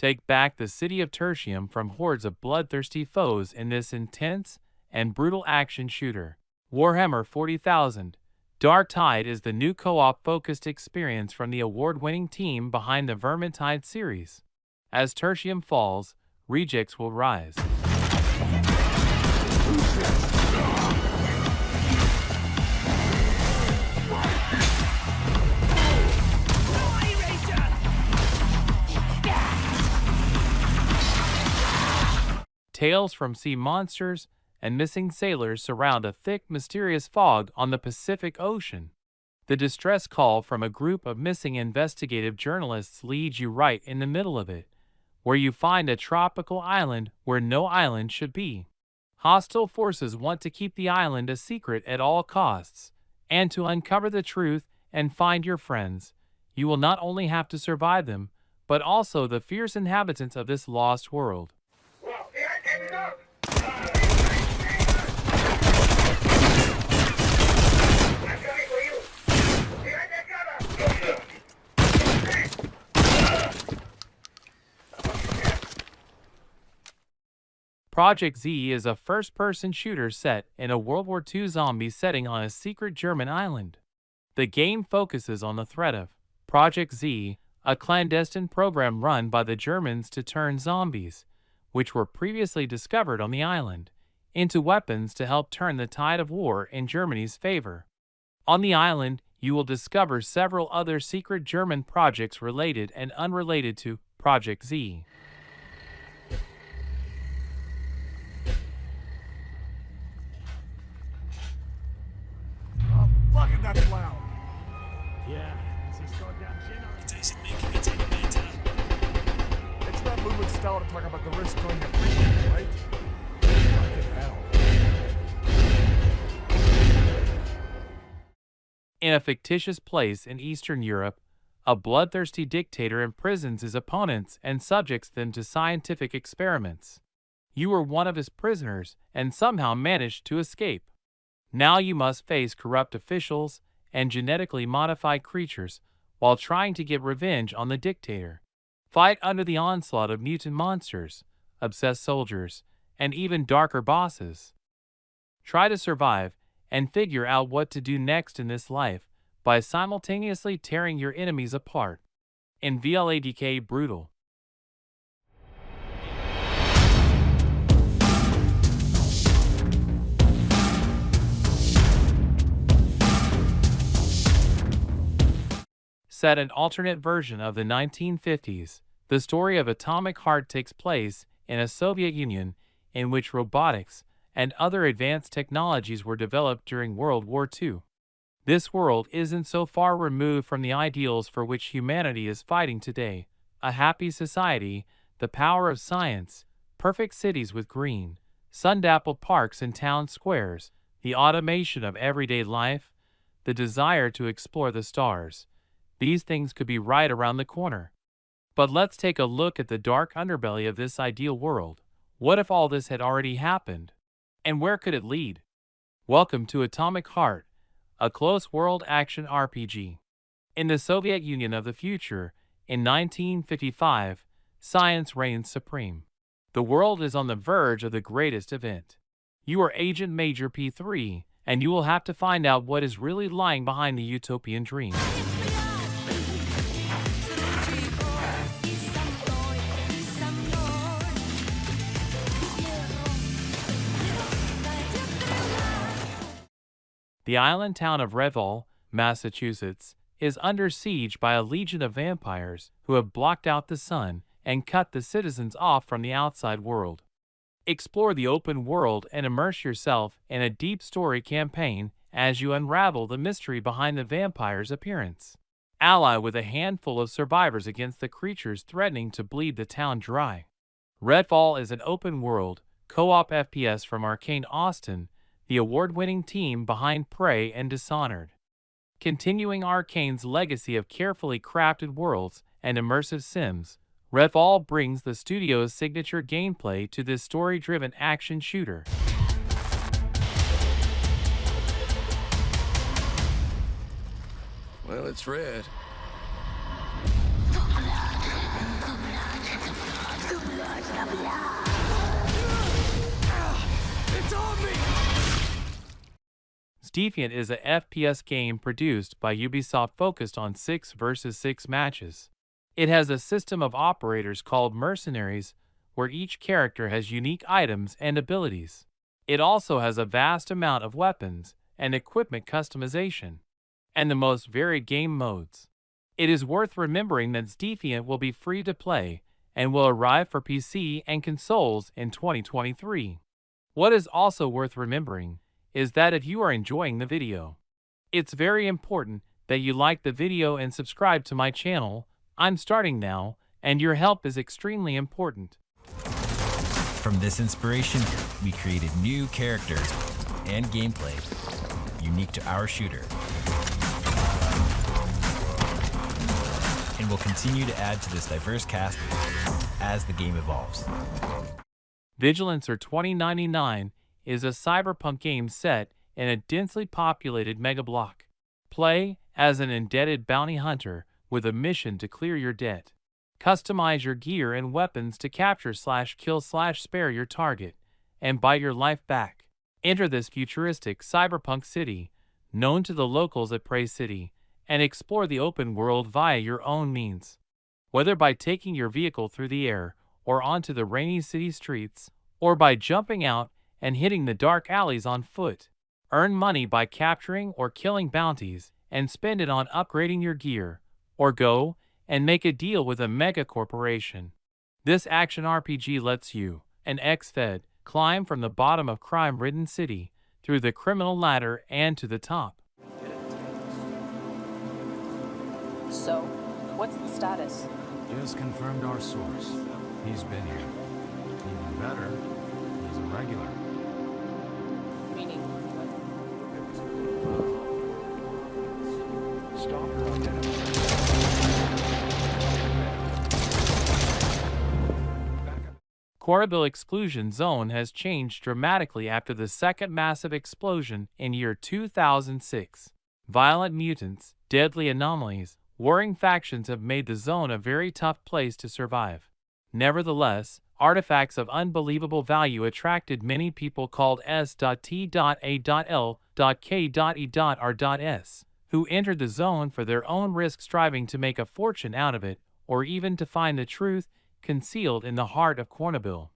Take back the city of Tertium from hordes of bloodthirsty foes in this intense and brutal action shooter. Warhammer 40,000. Darktide is the new co-op focused experience from the award-winning team behind the Vermintide series. As Tertium falls, rejects will rise. Tales from sea monsters and missing sailors surround a thick, mysterious fog on the Pacific Ocean. The distress call from a group of missing investigative journalists leads you right in the middle of it, where you find a tropical island where no island should be. Hostile forces want to keep the island a secret at all costs, and to uncover the truth and find your friends, you will not only have to survive them, but also the fierce inhabitants of this lost world. Project Z is a first-person shooter set in a World War II zombie setting on a secret German island. The game focuses on the threat of Project Z, a clandestine program run by the Germans to turn zombies, which were previously discovered on the island, into weapons to help turn the tide of war in Germany's favor. On the island, you will discover several other secret German projects related and unrelated to Project Z. Fucking that's loud. Yeah, it's his goddamn chin. It isn't making it any better. It's that movement style to talk about the risk going to prison, right? Fucking hell. In a fictitious place in Eastern Europe, a bloodthirsty dictator imprisons his opponents and subjects them to scientific experiments. You were one of his prisoners and somehow managed to escape. Now you must face corrupt officials and genetically modified creatures while trying to get revenge on the dictator. Fight under the onslaught of mutant monsters, obsessed soldiers, and even darker bosses. Try to survive and figure out what to do next in this life by simultaneously tearing your enemies apart. In Vladik Brutal. Set an alternate version of the 1950s, the story of Atomic Heart takes place in a Soviet Union in which robotics and other advanced technologies were developed during World War II. This world isn't so far removed from the ideals for which humanity is fighting today: a happy society, the power of science, perfect cities with green, sun-dappled parks and town squares, the automation of everyday life, the desire to explore the stars. These things could be right around the corner. But let's take a look at the dark underbelly of this ideal world. What if all this had already happened? And where could it lead? Welcome to Atomic Heart, a close-world action RPG. In the Soviet Union of the future, in 1955, science reigns supreme. The world is on the verge of the greatest event. You are Agent Major P3, and you will have to find out what is really lying behind the utopian dream. The island town of RedFall, Massachusetts, is under siege by a legion of vampires who have blocked out the sun and cut the citizens off from the outside world. Explore the open world and immerse yourself in a deep story campaign as you unravel the mystery behind the vampire's appearance. Ally with a handful of survivors against the creatures threatening to bleed the town dry. RedFall is an open-world, co-op FPS from Arcane Austin, the award-winning team behind Prey and Dishonored. Continuing Arcane's legacy of carefully crafted worlds and immersive sims, RedFall brings the studio's signature gameplay to this story-driven action shooter. Well, it's red. It's on me! Xdefiant is a FPS game produced by Ubisoft focused on 6 versus 6 matches. It has a system of operators called mercenaries, where each character has unique items and abilities. It also has a vast amount of weapons and equipment customization, and the most varied game modes. It is worth remembering that Xdefiant will be free to play and will arrive for PC and consoles in 2023. What is also worth remembering is that if you are enjoying the video, it's very important that you like the video and subscribe to my channel. I'm starting now, and your help is extremely important. From this inspiration, we created new characters and gameplay unique to our shooter. And will continue to add to this diverse cast as the game evolves. Vigilance or 2099 is a cyberpunk game set in a densely populated megablock. Play as an indebted bounty hunter with a mission to clear your debt. Customize your gear and weapons to capture/kill/spare your target and buy your life back. Enter this futuristic cyberpunk city, known to the locals as Prey City, and explore the open world via your own means. Whether by taking your vehicle through the air or onto the rainy city streets, or by jumping out and hitting the dark alleys on foot, earn money by capturing or killing bounties and spend it on upgrading your gear, or go and make a deal with a mega corporation. This action RPG lets you, an ex-fed, climb from the bottom of crime-ridden city through the criminal ladder and to the top. So, what's the status? Just confirmed our source. He's been here. Even better, he's a regular. Meaning, Stalker identified. Corabille Exclusion Zone has changed dramatically after the second massive explosion in year 2006. Violent mutants, deadly anomalies, warring factions have made the zone a very tough place to survive. Nevertheless, artifacts of unbelievable value attracted many people called S.T.A.L.K.E.R.S, who entered the zone for their own risk, striving to make a fortune out of it, or even to find the truth concealed in the heart of Corabille.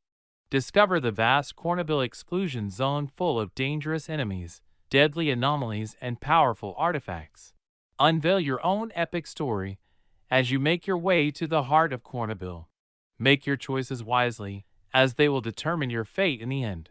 Discover the vast Corabille Exclusion Zone full of dangerous enemies, deadly anomalies, and powerful artifacts. Unveil your own epic story as you make your way to the heart of Corabille. Make your choices wisely, as they will determine your fate in the end.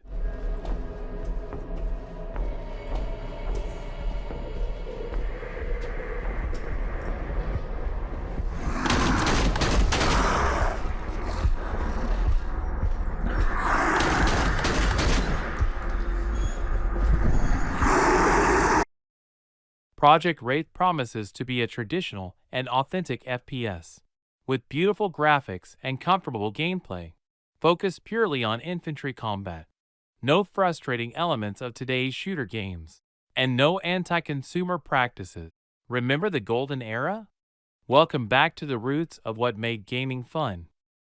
Project Wraith promises to be a traditional and authentic FPS, with beautiful graphics and comfortable gameplay, focused purely on infantry combat. No frustrating elements of today's shooter games, and no anti-consumer practices. Remember the golden era? Welcome back to the roots of what made gaming fun.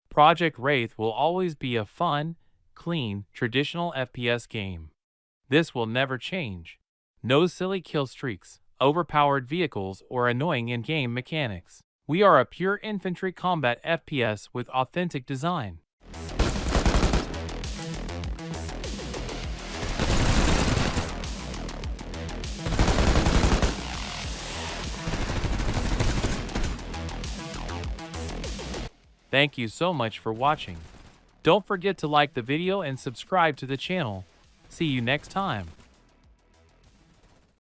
Project Wraith will always be a fun, clean, traditional FPS game. This will never change. No silly kill streaks, overpowered vehicles, or annoying in-game mechanics. We are a pure infantry combat FPS with authentic design. Thank you so much for watching. Don't forget to like the video and subscribe to the channel. See you next time.